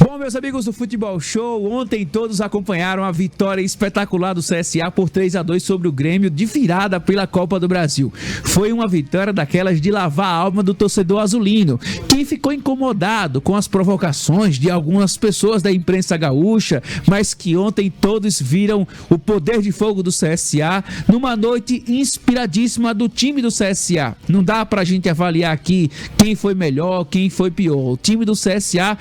Bom, meus amigos do Futebol Show, ontem todos acompanharam a vitória espetacular do CSA por 3-2 sobre o Grêmio, de virada pela Copa do Brasil. Foi uma vitória daquelas de lavar a alma do torcedor azulino. Quem ficou incomodado com as provocações de algumas pessoas da imprensa gaúcha, mas que ontem todos viram o poder de fogo do CSA numa noite inspiradíssima do time do CSA. Não dá pra gente avaliar aqui quem foi melhor, quem foi pior. O time do CSA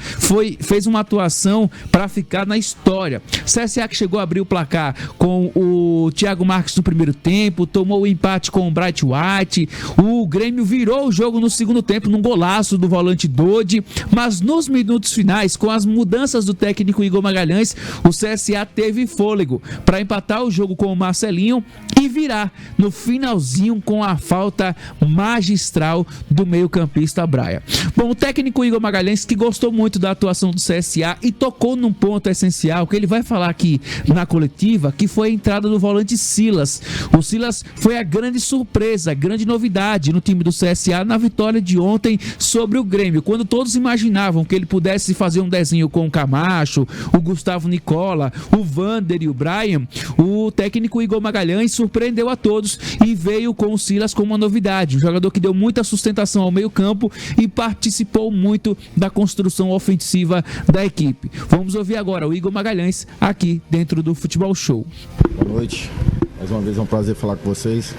fez uma atuação para ficar na história. CSA que chegou a abrir o placar com o Thiago Marques no primeiro tempo, tomou o empate com o Bright White, o Grêmio virou o jogo no segundo tempo num golaço do volante Dodi, mas nos minutos finais, com as mudanças do técnico Igor Magalhães, o CSA teve fôlego para empatar o jogo com o Marcelinho e virar no finalzinho com a falta magistral do meio-campista Braia. Bom, o técnico Igor Magalhães, que gostou muito da atuação do CSA e tocou num ponto essencial que ele vai falar aqui na coletiva, que foi a entrada do volante Silas. O Silas foi a grande surpresa, a grande novidade no time do CSA na vitória de ontem sobre o Grêmio, quando todos imaginavam que ele pudesse fazer um desenho com o Camacho, o Gustavo Nicola, o Vander e o Brian. O técnico Igor Magalhães surpreendeu a todos e veio com o Silas como uma novidade, um jogador que deu muita sustentação ao meio campo e participou muito da construção ofensiva da equipe. Vamos ouvir agora o Igor Magalhães aqui dentro do Futebol Show. Boa noite, mais uma vez é um prazer falar com vocês.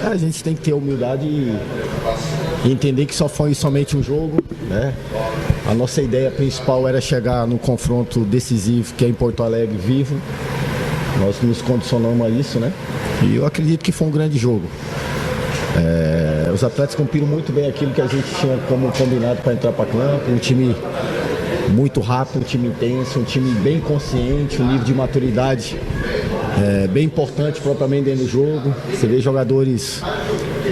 A gente tem que ter humildade e entender que só foi somente um jogo, né? A nossa ideia principal era chegar no confronto decisivo, que é em Porto Alegre, vivo. Nós nos condicionamos a isso, né? E eu acredito que foi um grande jogo. Os atletas cumpriram muito bem aquilo que a gente tinha como combinado para entrar para campo, um time muito rápido, um time intenso, um time bem consciente, um nível de maturidade bem importante propriamente dentro do jogo. Você vê jogadores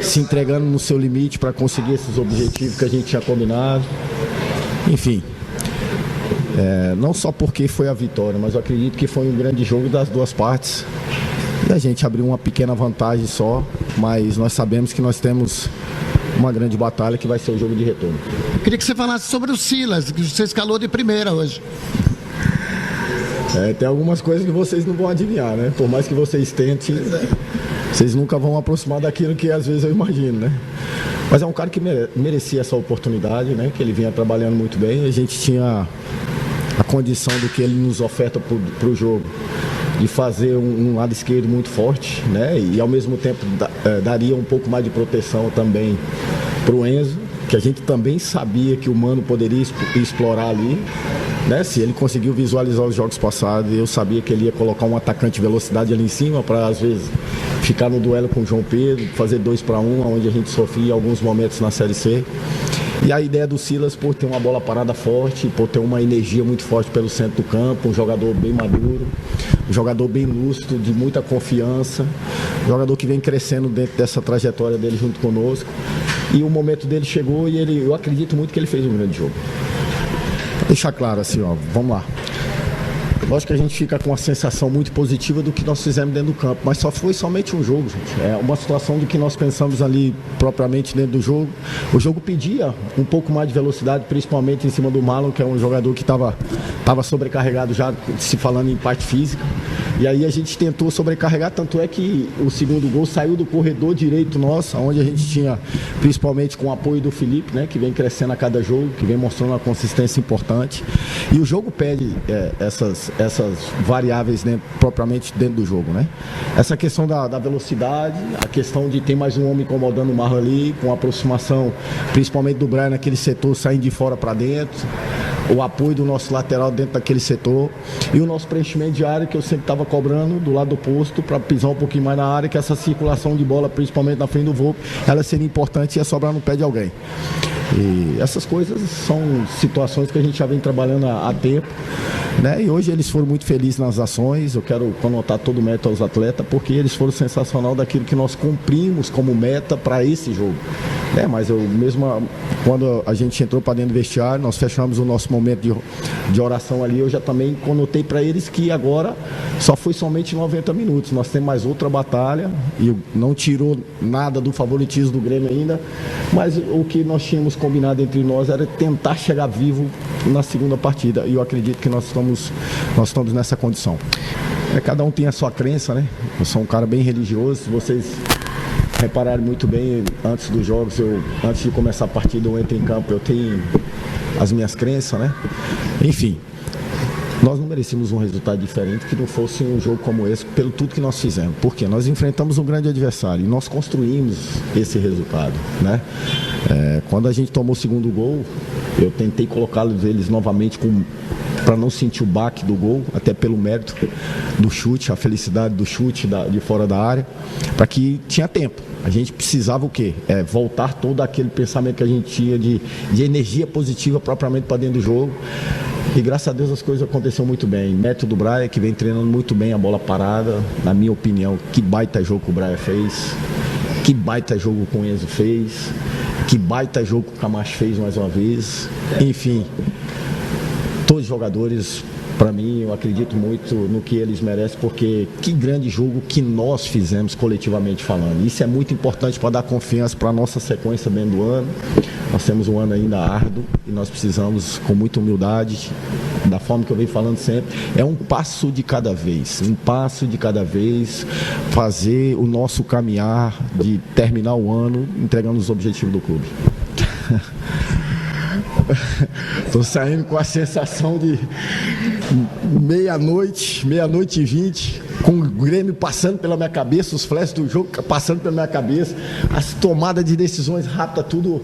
se entregando no seu limite para conseguir esses objetivos que a gente tinha combinado. Enfim, não só porque foi a vitória, mas eu acredito que foi um grande jogo das duas partes. E a gente abriu uma pequena vantagem só, mas nós sabemos que nós temos uma grande batalha que vai ser o jogo de retorno. Eu queria que você falasse sobre o Silas, que você escalou de primeira hoje. Tem algumas coisas que vocês não vão adivinhar, né? Por mais que vocês tentem, vocês nunca vão aproximar daquilo que às vezes eu imagino, né? Mas é um cara que merecia essa oportunidade, né? Que ele vinha trabalhando muito bem. A gente tinha a condição do que ele nos oferta para o jogo, de fazer um lado esquerdo muito forte, né? E ao mesmo tempo daria um pouco mais de proteção também para o Enzo, que a gente também sabia que o Mano poderia explorar ali, né? Se ele conseguiu visualizar os jogos passados, eu sabia que ele ia colocar um atacante de velocidade ali em cima para às vezes ficar no duelo com o João Pedro, fazer 2-1, onde a gente sofria em alguns momentos na Série C. E a ideia do Silas, por ter uma bola parada forte, por ter uma energia muito forte pelo centro do campo, um jogador bem maduro, um jogador bem lúcido, de muita confiança, um jogador que vem crescendo dentro dessa trajetória dele junto conosco. E o momento dele chegou e eu acredito muito que ele fez um grande jogo. Vou deixar claro assim, vamos lá. Lógico que a gente fica com uma sensação muito positiva do que nós fizemos dentro do campo, mas só foi somente um jogo, gente. É uma situação do que nós pensamos ali propriamente dentro do jogo. O jogo pedia um pouco mais de velocidade, principalmente em cima do Marlon, que é um jogador que estava sobrecarregado já, se falando em parte física. E aí a gente tentou sobrecarregar, tanto é que o segundo gol saiu do corredor direito nosso, onde a gente tinha, principalmente com o apoio do Felipe, né, que vem crescendo a cada jogo, que vem mostrando uma consistência importante. E o jogo pede essas variáveis propriamente dentro do jogo, né? Essa questão da velocidade, a questão de ter mais um homem incomodando o Marlon ali, com a aproximação principalmente do Brian naquele setor, saindo de fora para dentro, o apoio do nosso lateral dentro daquele setor e o nosso preenchimento de área, que eu sempre estava cobrando do lado oposto para pisar um pouquinho mais na área, que essa circulação de bola, principalmente na frente do Volpe, ela seria importante e ia sobrar no pé de alguém. E essas coisas são situações que a gente já vem trabalhando há tempo, né? E hoje eles foram muito felizes nas ações. Eu quero conotar todo o mérito aos atletas, porque eles foram sensacional daquilo que nós cumprimos como meta para esse jogo, né? Mas eu mesmo, quando a gente entrou para dentro do vestiário, nós fechamos o nosso momento de oração ali, eu já também conotei para eles que agora só foi somente 90 minutos, nós temos mais outra batalha, e não tirou nada do favoritismo do Grêmio ainda, mas o que nós tínhamos combinado entre nós era tentar chegar vivo na segunda partida. E eu acredito que nós estamos nessa condição. Cada um tem a sua crença, né? Eu sou um cara bem religioso. Se vocês repararem muito bem, antes dos jogos, antes de começar a partida, eu entro em campo, eu tenho as minhas crenças, né? Enfim, nós não merecíamos um resultado diferente que não fosse um jogo como esse, pelo tudo que nós fizemos. Porque nós enfrentamos um grande adversário e nós construímos esse resultado, né? Quando a gente tomou o segundo gol, eu tentei colocá-los eles novamente para não sentir o baque do gol, até pelo mérito do chute, a felicidade do chute de fora da área, para que tinha tempo. A gente precisava o quê? Voltar todo aquele pensamento que a gente tinha de energia positiva propriamente para dentro do jogo. E graças a Deus as coisas aconteceram muito bem. Método Braia, que vem treinando muito bem a bola parada. Na minha opinião, que baita jogo que o Braia fez. Que baita jogo que o Enzo fez. Que baita jogo que o Camacho fez mais uma vez. Enfim, todos os jogadores, para mim, eu acredito muito no que eles merecem, porque que grande jogo que nós fizemos coletivamente falando. Isso é muito importante para dar confiança para a nossa sequência dentro do ano. Nós temos um ano ainda árduo e nós precisamos, com muita humildade, da forma que eu venho falando sempre, é um passo de cada vez, fazer o nosso caminhar de terminar o ano entregando os objetivos do clube. Estou saindo com a sensação de meia-noite e 20, com o Grêmio passando pela minha cabeça, os flashes do jogo passando pela minha cabeça, as tomadas de decisões rápidas, tudo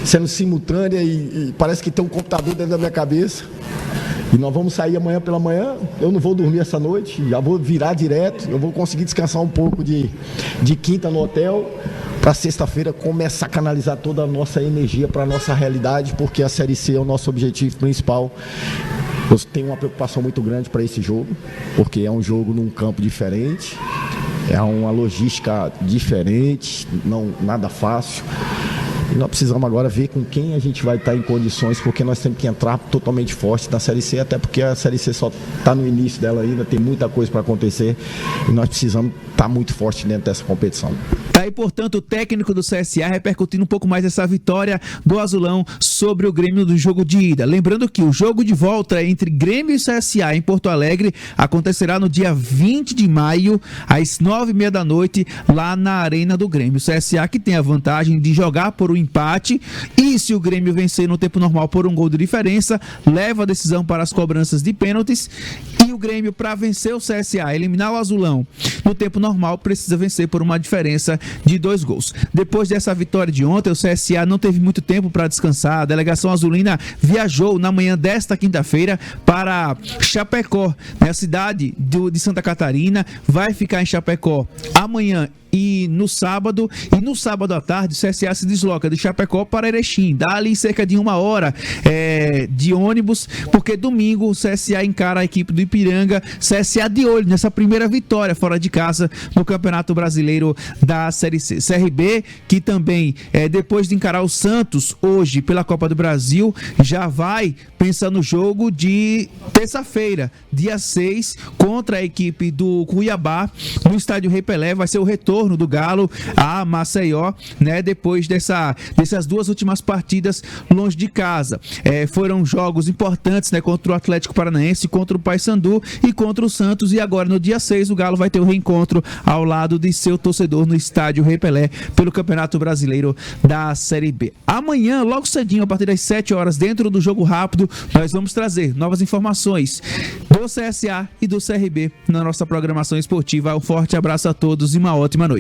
sendo simultânea e parece que tem um computador dentro da minha cabeça. E nós vamos sair amanhã pela manhã, eu não vou dormir essa noite, já vou virar direto, eu vou conseguir descansar um pouco de quinta no hotel, para sexta-feira começar a canalizar toda a nossa energia para a nossa realidade, porque a Série C é o nosso objetivo principal. Eu tenho uma preocupação muito grande para esse jogo, porque é um jogo num campo diferente, é uma logística diferente, nada fácil. E nós precisamos agora ver com quem a gente vai estar em condições, porque nós temos que entrar totalmente forte na Série C, até porque a Série C só está no início dela ainda, tem muita coisa para acontecer e nós precisamos estar muito forte dentro dessa competição. Tá aí, portanto, o técnico do CSA repercutindo um pouco mais essa vitória do Azulão sobre o Grêmio do jogo de ida. Lembrando que o jogo de volta entre Grêmio e CSA em Porto Alegre acontecerá no dia 20 de maio, às 9h30 da noite, lá na Arena do Grêmio. O CSA que tem a vantagem de jogar por um empate e, se o Grêmio vencer no tempo normal por um gol de diferença, leva a decisão para as cobranças de pênaltis. E o Grêmio, para vencer o CSA, eliminar o Azulão no tempo normal, precisa vencer por uma diferença de 2 gols. Depois dessa vitória de ontem, o CSA não teve muito tempo para descansar. A delegação azulina viajou na manhã desta quinta-feira para Chapecó, na cidade de Santa Catarina. Vai ficar em Chapecó amanhã e no sábado à tarde o CSA se desloca de Chapecó para Erechim, dá ali cerca de 1 hora de ônibus, porque domingo o CSA encara a equipe do Ipiranga. CSA de olho nessa primeira vitória fora de casa no Campeonato Brasileiro da Série C. CRB, que também depois de encarar o Santos hoje pela Copa do Brasil, já vai pensar no jogo de terça-feira, dia 6, contra a equipe do Cuiabá, no estádio Rei Pelé. Vai ser o retorno do Galo a Maceió, né, depois dessas 2 últimas partidas longe de casa. Foram jogos importantes, né, contra o Atlético Paranaense, contra o Paysandu e contra o Santos, e agora no dia 6 o Galo vai ter o reencontro ao lado de seu torcedor no estádio Rei Pelé pelo Campeonato Brasileiro da Série B. Amanhã, logo cedinho, a partir das 7 horas, dentro do Jogo Rápido, nós vamos trazer novas informações do CSA e do CRB na nossa programação esportiva. Um forte abraço a todos e uma ótima noite.